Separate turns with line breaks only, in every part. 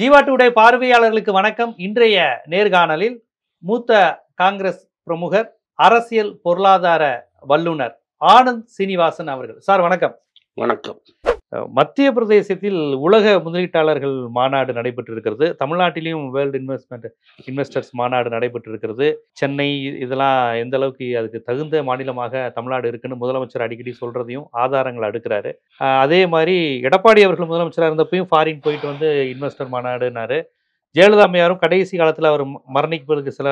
Jeeva today பார்வையாளர்களுக்கு வணக்கம். இன்றைய நேர்காணலில் மூத்த காங்கிரஸ் பிரமுகர், அரசியல் பொருளாதார வல்லுநர் ஆனந்த் சீனிவாசன் அவர்கள். சார் வணக்கம்.
வணக்கம்.
மத்திய பிரதேசத்தில் உலக முதலீட்டாளர்கள் மாநாடு நடைபெற்று இருக்கிறது. தமிழ்நாட்டிலையும் வேர்ல்டு இன்வெஸ்டர்ஸ் மாநாடு நடைபெற்று இருக்கிறது. சென்னை இதெல்லாம் எந்த அளவுக்கு அதுக்கு தகுந்த மாநிலமாக தமிழ்நாடு இருக்குன்னு முதலமைச்சர் அடிக்கடி சொல்றதையும் ஆதாரங்கள் அடுக்கிறாரு. அதே மாதிரி எடப்பாடி அவர்கள் முதலமைச்சராக இருந்தப்பையும் ஃபாரின் போயிட்டு வந்து இன்வெஸ்டர் மாநாடுனாரு. ஜெயலலிதா அம்மையாரும் கடைசி காலத்தில் அவர் மரணிப்பதற்கு சில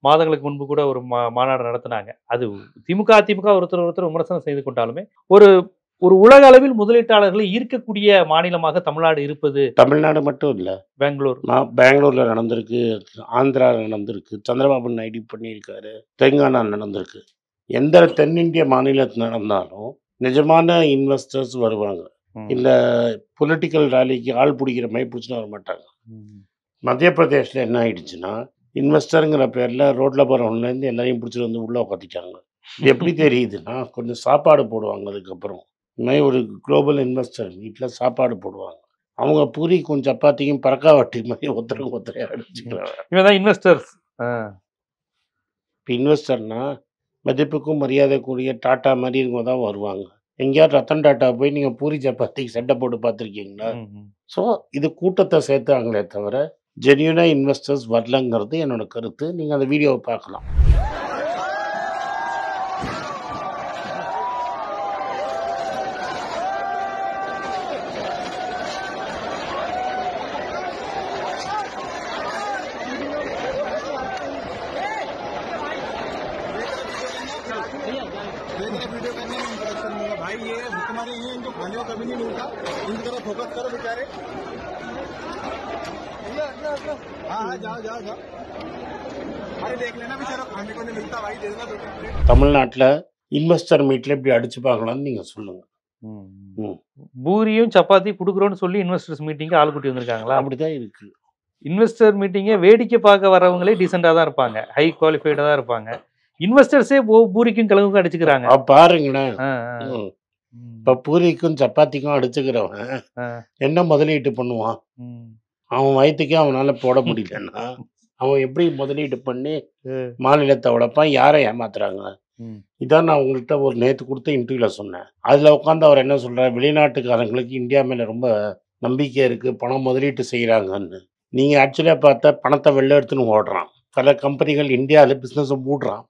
மாதங்களுக்கு முன்பு கூட ஒரு மாநாடு நடத்தினாங்க. அது திமுக ஒருத்தர் விமர்சனம் செய்து கொண்டாலுமே ஒரு உலக அளவில் முதலீட்டாளர்களை ஈர்க்கக்கூடிய மாநிலமாக தமிழ்நாடு இருப்பது.
தமிழ்நாடு மட்டும் இல்ல, பெங்களூர்ல நடந்திருக்கு, ஆந்திரா நடந்திருக்கு, சந்திரபாபு நாயுடு பண்ணியிருக்காரு, தெலுங்கானா நடந்திருக்கு. எந்த தென்னிந்திய மாநிலத்தில் நடந்தாலும் நிஜமான இன்வெஸ்டர்ஸ் வருவாங்க. இந்த பொலிட்டிக்கல் ராலிக்கு ஆள் பிடிக்கிற மாதிரி பிடிச்சிட்டு வர மாட்டாங்க. மத்திய பிரதேசில் என்ன ஆயிடுச்சுன்னா, இன்வெஸ்டருங்கிற பேரில் ரோட்டில் போகிறவங்கலேருந்து எல்லாரையும் பிடிச்சிட்டு வந்து உள்ளே உட்காந்துட்டாங்க. இது எப்படி தெரியுதுன்னா, கொஞ்சம் சாப்பாடு போடுவாங்க. அதுக்கப்புறம் இந்த மாதிரி ஒரு குளோபல் இன்வெஸ்டர் வீட்டில் சாப்பாடு போடுவாங்க. அவங்க பூரி கொஞ்சம் சப்பாத்தியும் பறக்கா வட்டி மாதிரி ஒருத்தரையா அடிச்சுக்கிறாங்க.
இவன் இன்வெஸ்டர்ஸ்.
இப்போ இன்வெஸ்டர்னா மதிப்புக்கும் மரியாதைக்குரிய டாட்டா மாதிரி இருக்கவங்க தான் வருவாங்க. எங்கேயாவது ரத்தன் டாட்டா போய் நீங்கள் பூரி சப்பாத்திக்கு சட்டை போட்டு பார்த்துருக்கீங்களா? ஸோ இது கூட்டத்தை சேர்த்தாங்களே தவிர ஜென்யூனாக இன்வெஸ்டர்ஸ் வரலங்கிறது என்னோட கருத்து. நீங்கள் அந்த வீடியோவை பார்க்கலாம்.
भाई ये भुखमरी हैं, इनको खाने को कभी नहीं मिलता, इनकी तरफ फोकस करो बेचारे। हाँ जाओ जाओ जाओ, अरे देख लेना बेचारा खाने को नहीं मिलता भाई, देना दो।
தமிழ்நாட்டில் இன்வெஸ்டர் மீட்டில் இப்படி அடிச்சு பார்க்கலாம்னு நீங்கள் சொல்லுங்கள்.
பூரியும் சப்பாத்தி கொடுக்குறோன்னு சொல்லி இன்வெஸ்டர்ஸ் மீட்டிங்கு ஆள் கூட்டி வந்திருக்காங்களா?
அப்படிதான் இருக்கு.
இன்வெஸ்டர் மீட்டிங்கை வேடிக்கை பார்க்க வரவங்களே டீசெண்டாக தான் இருப்பாங்க, ஹை குவாலிஃபைடாக தான் இருப்பாங்க. இன்வெஸ்டர்ஸே பூரிக்கும் கிழங்குக்கும் அடிச்சுக்கிறாங்க.
பாருங்களேன், இப்ப பூரிக்கும் சப்பாத்திக்கும் அடிச்சுக்கிறவன் என்ன முதலீட்டு பண்ணுவான்? அவன் வயிற்றுக்கே அவனால போட முடியலன்னா அவன் எப்படி முதலீட்டு பண்ணி மாநிலத்தை உழைப்பான்? யாரை ஏமாத்துறாங்க? இதான் நான் உங்கள்கிட்ட ஒரு நேற்று கொடுத்த இன்டர்வியூல சொன்னேன். அதுல உட்காந்து அவர் என்ன சொல்றாரு, வெளிநாட்டுக்காரங்களுக்கு இந்தியா மேல ரொம்ப நம்பிக்கை இருக்கு, பணம் முதலீட்டு செய்யறாங்கன்னு. நீங்க ஆக்சுவலியா பார்த்தா பணத்தை வெளில எடுத்துன்னு ஓடுறான். பல கம்பெனிகள் இந்தியாவில் பிஸ்னஸ் மூடுறான்.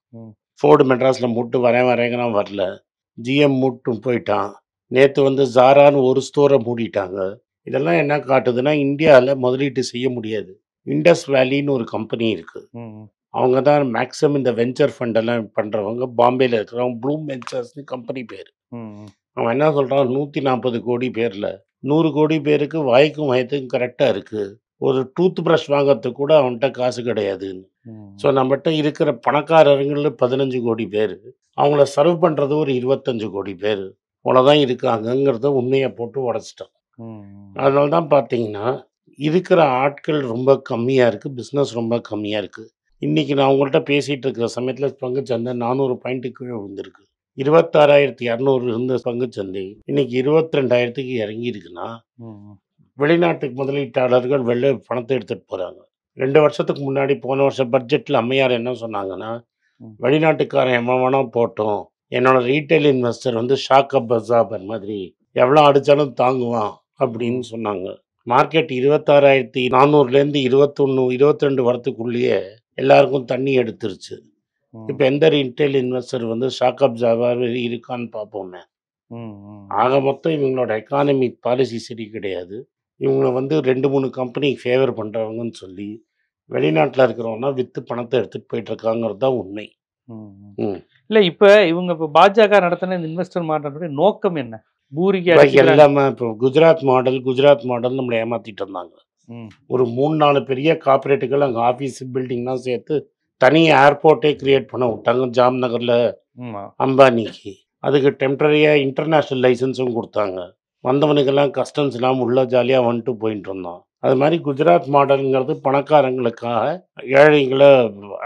ஃபோர்டு மெட்ராஸில் மூட்டு வரேங்கிறான், வரல. ஜிஎம் மூட்டும் போயிட்டான். நேற்று வந்து ஜாரான்னு ஒரு ஸ்டோரை மூடிட்டாங்க. இதெல்லாம் என்ன காட்டுதுன்னா, இந்தியாவில் முதலீட்டு செய்ய முடியாது. இண்டஸ் வேலின்னு ஒரு கம்பெனி இருக்குது. அவங்க தான் மேக்ஸிமம் இந்த வெஞ்சர் ஃபண்டெல்லாம் பண்ணுறவங்க. பாம்பேயில் இருக்கிறவங்க ப்ளூம் வெஞ்சர்ஸ்னு கம்பெனி பேர். அவன் என்ன சொல்கிறான், 140 கோடி பேரில் 100 கோடி பேருக்கு வாய்க்கும் வயத்துக்கும் கரெக்டாக இருக்குது. ஒரு டூத் ப்ரஷ் வாங்கிறதுக்கு கூட அவன்கிட்ட காசு கிடையாதுன்னு. ஸோ நம்மகிட்ட இருக்கிற பணக்காரர்கள் 15 கோடி பேர், அவங்கள சர்வ் பண்ணுறது ஒரு 25 கோடி பேர் அவ்வளோதான் இருக்காங்கங்கிறத உண்மையை போட்டு உடச்சிட்டான். அதனால தான் பார்த்தீங்கன்னா இருக்கிற ஆட்கள் ரொம்ப கம்மியாக இருக்குது, பிஸ்னஸ் ரொம்ப கம்மியாக இருக்குது. இன்றைக்கி நான் உங்கள்கிட்ட பேசிகிட்டு இருக்கிற சமயத்தில் பங்குச்சந்தை 400 பாயிண்ட்டு கீழே விழுந்திருக்கு. 26,200 இருந்த பங்குச்சந்தை இன்னைக்கு 22,000க்கு இறங்கி இருக்குன்னா, வெளிநாட்டு முதலீட்டாளர்கள் வெளில பணத்தை எடுத்துகிட்டு போகிறாங்க. 2 வருஷத்துக்கு முன்னாடி போன வருஷம் பட்ஜெட்டில் அம்மையார் என்ன சொன்னாங்கன்னா, வெளிநாட்டுக்காரன் எவன் வேணா போட்டோம், என்னோட ரீட்டைல் இன்வெஸ்டர் வந்து ஷாக் அப்சார்பர் மாதிரி எவ்வளோ அடித்தாலும் தாங்குவான் அப்படின்னு சொன்னாங்க. மார்க்கெட் 26,400லேருந்து 22 வரத்துக்குள்ளேயே எல்லாருக்கும் தண்ணி எடுத்துருச்சு. இப்போ எந்த ரீட்டைல் இன்வெஸ்டர் வந்து ஷாக் அப்சார்பர் இருக்கான்னு பார்ப்போமே. ஆக மொத்தம் இவங்களோட எக்கானமிக் பாலிசி சரி கிடையாது. இவங்க வந்து 2-3 கம்பெனி ஃபேவர் பண்ணுறவங்கன்னு சொல்லி வெளிநாட்டில் இருக்கிறவங்கன்னா விற்று பணத்தை எடுத்துகிட்டு போயிட்டுருக்காங்கிறது தான் உண்மை.
இல்லை, இப்போ இவங்க இப்போ பாஜக நடத்தின இந்த இன்வெஸ்டர் மாநாட்டுடைய நோக்கம் என்ன? பூரிக்கு
எல்லாமே இப்போ குஜராத் மாடல் நம்மளை ஏமாற்றிட்டு இருந்தாங்க. ஒரு 3-4 பெரிய கார்பரேட்டுகள் அங்கே ஆஃபீஸ் பில்டிங்லாம் சேர்த்து தனி ஏர்போர்ட்டே கிரியேட் பண்ண விட்டாங்க ஜாம்நகரில் அம்பானிக்கு. அதுக்கு டெம்பரரியாக இன்டர்நேஷ்னல் லைசன்ஸும் கொடுத்தாங்க. வந்தவனுக்கெல்லாம் கஸ்டம்ஸ் இல்லாமல் உள்ள ஜாலியாக வந்துட்டு போயிட்டு இருந்தோம். அது மாதிரி குஜராத் மாடலுங்கிறது பணக்காரங்களுக்காக ஏழைகளை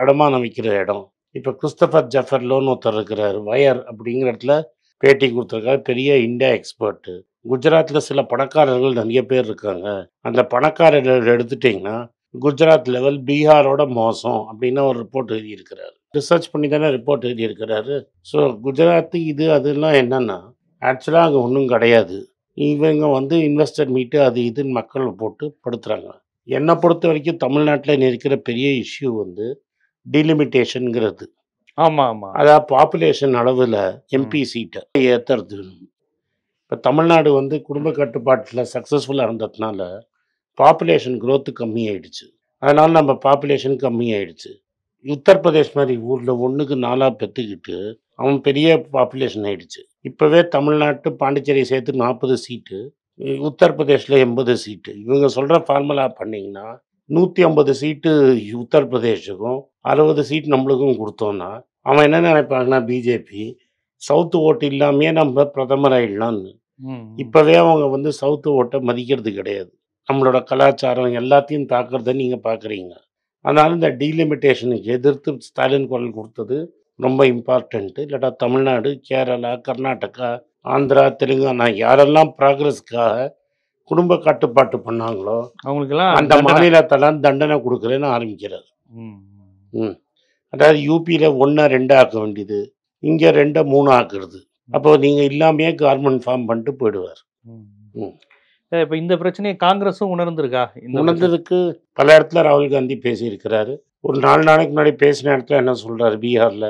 அடமானம் வைக்கிற இடம். இப்போ கிறிஸ்டபர் ஜெஃபர்லோன்னு ஒருத்தர் இருக்கிறார், வயர் அப்படிங்கிற இடத்துல பேட்டி கொடுத்துருக்காரு. பெரிய இந்தியா எக்ஸ்பர்ட்டு. குஜராத்தில் சில பணக்காரர்கள் நிறைய பேர் இருக்காங்க. அந்த பணக்காரர்கள் எடுத்துட்டிங்கன்னா குஜராத் லெவல் பீகாரோட மோசம் அப்படின்னு ஒரு ரிப்போர்ட் எழுதியிருக்கிறாரு. ரிசர்ச் பண்ணி தானே ரிப்போர்ட் எழுதியிருக்கிறாரு. ஸோ குஜராத்து இது அதெல்லாம் என்னன்னா ஆக்சுவலாக அங்கே ஒன்றும் கிடையாது. இவங்க வந்து இன்வெஸ்டர் மீட்டு அது இதுன்னு மக்களை போட்டு படுத்துகிறாங்க. என்னை பொறுத்த வரைக்கும் தமிழ்நாட்டில் இருக்கிற பெரிய இஷ்யூ வந்து டீலிமிட்டேஷனுங்கிறது.
ஆமா.
அதாவது பாப்புலேஷன் அளவில் எம்பி சீட்டை ஏற்றுறது. இப்போ தமிழ்நாடு வந்து குடும்ப கட்டுப்பாட்டில் சக்ஸஸ்ஃபுல்லாக இருந்ததுனால பாப்புலேஷன் growth கம்மியாயிடுச்சு. அதனால் நம்ம பாப்புலேஷன் கம்மியாயிடுச்சு. உத்தரப்பிரதேஷ் மாதிரி ஊரில் 1க்கு 4 பெற்றுக்கிட்டு அவன் பெரிய பாப்புலேஷன் ஆயிடுச்சு. இப்போவே தமிழ்நாட்டு பாண்டிச்சேரி சேர்த்து 40 சீட்டு, உத்தரப்பிரதேஷில் 80 சீட்டு. இவங்க சொல்கிற ஃபார்முலா பண்ணிங்கன்னா 150 சீட்டு உத்தரப்பிரதேஷுக்கும் 60 சீட் நம்மளுக்கும் கொடுத்தோன்னா அவன் என்ன நினைப்பாங்கன்னா பிஜேபி சவுத்து ஓட்டு இல்லாமையே நம்ம பிரதமர் ஆயிடலான்னு. இப்போவே அவங்க வந்து சவுத்து ஓட்டை மதிக்கிறது கிடையாது. நம்மளோட கலாச்சாரம் எல்லாத்தையும் தாக்குறத நீங்கள் பார்க்குறீங்க. அதனால் இந்த டீலிமிட்டேஷனுக்கு எதிர்த்து ஸ்டாலின் குரல் கொடுத்தது ரொம்ப இம்பார்ட்டண்ட்டு. இல்லாட்டா தமிழ்நாடு, கேரளா, கர்நாடகா, ஆந்திரா, தெலுங்கானா யாரெல்லாம் ப்ராக்ரஸ்க்காக குடும்ப கட்டுப்பாட்டு பண்ணாங்களோ
அவங்களுக்கெல்லாம்
அந்த மாநிலத்தெல்லாம் தண்டனை கொடுக்குறேன்னு ஆரம்பிக்கிறார். அதாவது யூபியில் 1 2 ஆக்க வேண்டியது இங்கே 2 3 ஆக்குறது. அப்போ நீங்கள் இல்லாமையே கவர்மெண்ட் ஃபார்ம் பண்ணிட்டு போயிடுவார்.
இப்போ இந்த பிரச்சனையை காங்கிரஸும் உணர்ந்திருக்கா?
உணர்ந்ததுக்கு பல இடத்துல ராகுல் காந்தி பேசியிருக்கிறாரு. ஒரு 4 நாளைக்கு முன்னாடி பேசின இடத்துல என்ன சொல்கிறாரு, பீகாரில்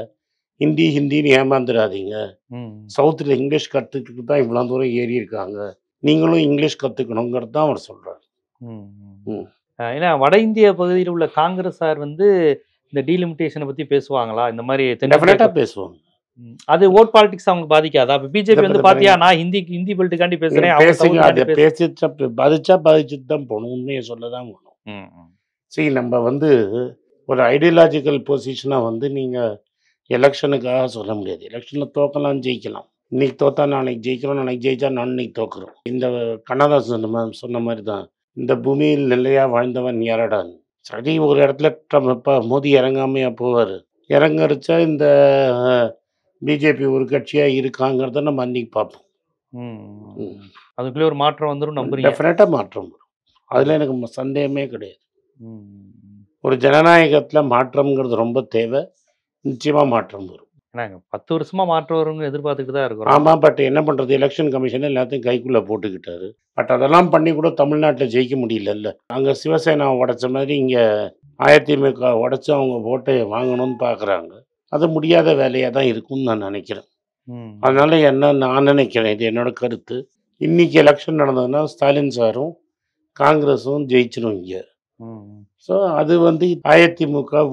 ஹிந்தின்னு ஏமாந்துடாதீங்க, சவுத்தில் இங்கிலீஷ் கற்றுக்கிட்டு தான் இவ்வளோ தூரம் ஏறி இருக்காங்க, நீங்களும் இங்கிலீஷ் கற்றுக்கணுங்கிறது தான் அவர் சொல்கிறார்.
ஏன்னா வட இந்திய பகுதியில் உள்ள காங்கிரஸார் வந்து இந்த டீலிமிட்டேஷனை பற்றி பேசுவாங்களா? இந்த மாதிரி
டெஃபினட்டாக பேசுவாங்க.
அது ஓட் பாலிடிக்ஸ் அவங்க பாதிக்காதா? இப்போ பிஜேபி வந்து பாத்தியா, நான் ஹிந்தி பெல்ட்டுக்காண்டி பேசுறேன்,
பாதிச்சுட்டு தான் போகணும், உண்மையை சொல்ல தான் போகணும். சரி, நம்ம வந்து ஒரு ஐடியாலஜிக்கல் பொசிஷனாக வந்து நீங்கள் எலெக்ஷனுக்காக சொல்ல முடியாது. எலெக்ஷனில் தோக்கலாம், ஜெயிக்கலாம். இன்னைக்கு தோத்தா நாளைக்கு ஜெயிக்கிறோம், நாளைக்கு ஜெயிச்சா இன்னைக்கு தோக்குறோம். இந்த கண்ணதாசன் சொன்ன மாதிரி தான், இந்த பூமியில் நிலையாக வாழ்ந்தவன் யாரடான். சரி, ஒரு இடத்துல இப்போ மோடி இறங்காமையா போவார். இறங்கரிச்சா இந்த பிஜேபி ஒரு கட்சியாக இருக்காங்கிறத நம்ம அன்னைக்கு பார்ப்போம்.
அதுக்குள்ளே ஒரு மாற்றம் வந்துடும் நம்புறீங்க?
டெஃபினட்டாக மாற்றம் வரும், அதில் எனக்கு சந்தேகமே கிடையாது. ஒரு ஜனநாயகத்தில் மாற்றம்ங்கிறது ரொம்ப தேவை. நிச்சயமாக மாற்றம் வரும்.
10 வருஷமா மாற்றம் வரும்னு எதிர்பார்த்துட்டு தான் இருக்கிறோம்.
ஆமாம், பட் என்ன பண்ணுறது, எலெக்ஷன் கமிஷன் எல்லாத்தையும் கைக்குள்ளே போட்டுக்கிட்டாரு. பட் அதெல்லாம் பண்ணி கூட தமிழ்நாட்டில் ஜெயிக்க முடியலல்ல. அங்கே சிவசேனா உடைச்ச மாதிரி இங்கே அதிமுக உடைச்சி அவங்க ஓட்டை வாங்கணும்னு பார்க்குறாங்க. அது முடியாத வேலையாக தான் இருக்கும்னு நான் நினைக்கிறேன். அதனால் நான் நினைக்கிறேன், இது என்னோட கருத்து, இன்னைக்கு எலெக்ஷன் நடந்ததுன்னா ஸ்டாலின் சாரும் காங்கிரஸும் ஜெயிச்சிடும் இங்கே. ஸோ அது வந்து அதிமுக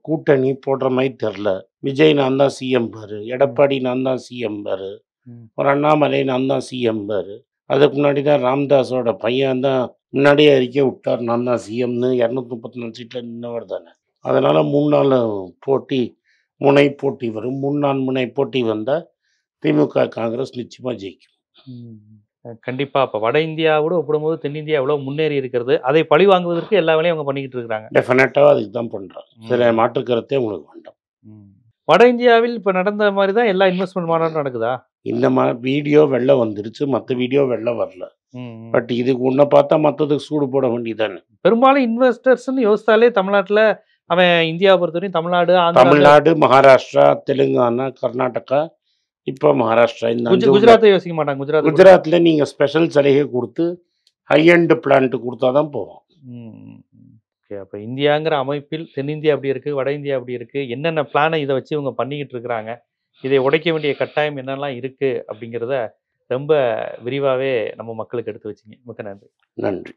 கூட்டணி போடுற மாதிரி தெரில. விஜய் நான் தான் சிஎம் பாரு, எடப்பாடி நான் தான் சிஎம் பாரு, ஒரு அண்ணாமலை நான் தான் சிஎம் பாரு. அதுக்கு முன்னாடி தான் ராம்தாஸோட பையன் தான் முன்னாடியே அறிக்கை விட்டார், நான் தான் சிஎம்னு. 234 சீட்டில் நின்னவர் தானே. அதனால் 3 நாள் முனை போட்டி வரும். 3 நாள் முனை போட்டி வந்தால் திமுக காங்கிரஸ் நிச்சயமாக ஜெயிக்கும்.
கண்டிப்பா. அப்ப வட இந்தியாவோட ஒப்பிடும்போது தென்னிந்தியா எவ்வளவு முன்னேறி இருக்கிறது, அதை பழி வாங்குவதற்கு எல்லா வேலையும் அவங்க பண்ணிக்கிட்டு இருக்காங்க.
டெஃபினட்டாக அதுக்கு தான் பண்றாங்க. சில மாற்று கருத்தே உங்களுக்கு வேண்டாம்.
வட இந்தியாவில் இப்ப நடந்த மாதிரி தான் எல்லா இன்வெஸ்ட்மெண்ட் மாநாடும் நடக்குதா?
இந்த வீடியோ வெளில வந்துருச்சு, மற்ற வீடியோ வெளில வரல. பட் இதுக்கு ஒன்றை பார்த்தா மற்றதுக்கு சூடு போட வேண்டியதானே.
பெரும்பாலும் இன்வெஸ்டர்ஸ்ன்னு யோசித்தாலே தமிழ்நாட்டில் அவன் இந்தியாவை பொறுத்தவரையும் தமிழ்நாடு,
மகாராஷ்டிரா, தெலுங்கானா, கர்நாடகா, இப்போ மகாராஷ்டிரா,
குஜராத்தை யோசிக்க மாட்டாங்க.
குஜராத்தில் நீங்கள் ஸ்பெஷல் சலுகை கொடுத்து ஹை அண்ட் பிளான்ட்டு கொடுத்தா தான் போவோம்.
ஓகே, அப்போ இந்தியாங்கிற அமைப்பில் தென்னிந்தியா அப்படி இருக்குது, வட இந்தியா அப்படி இருக்குது, என்னென்ன பிளானை இதை வச்சு இவங்க பண்ணிக்கிட்டு இருக்கிறாங்க, இதை உடைக்க வேண்டிய கட்டாயம் என்னெல்லாம் இருக்குது அப்படிங்கிறத ரொம்ப விரிவாகவே நம்ம மக்களுக்கு எடுத்து வச்சிங்க. மிக்க நன்றி.
நன்றி.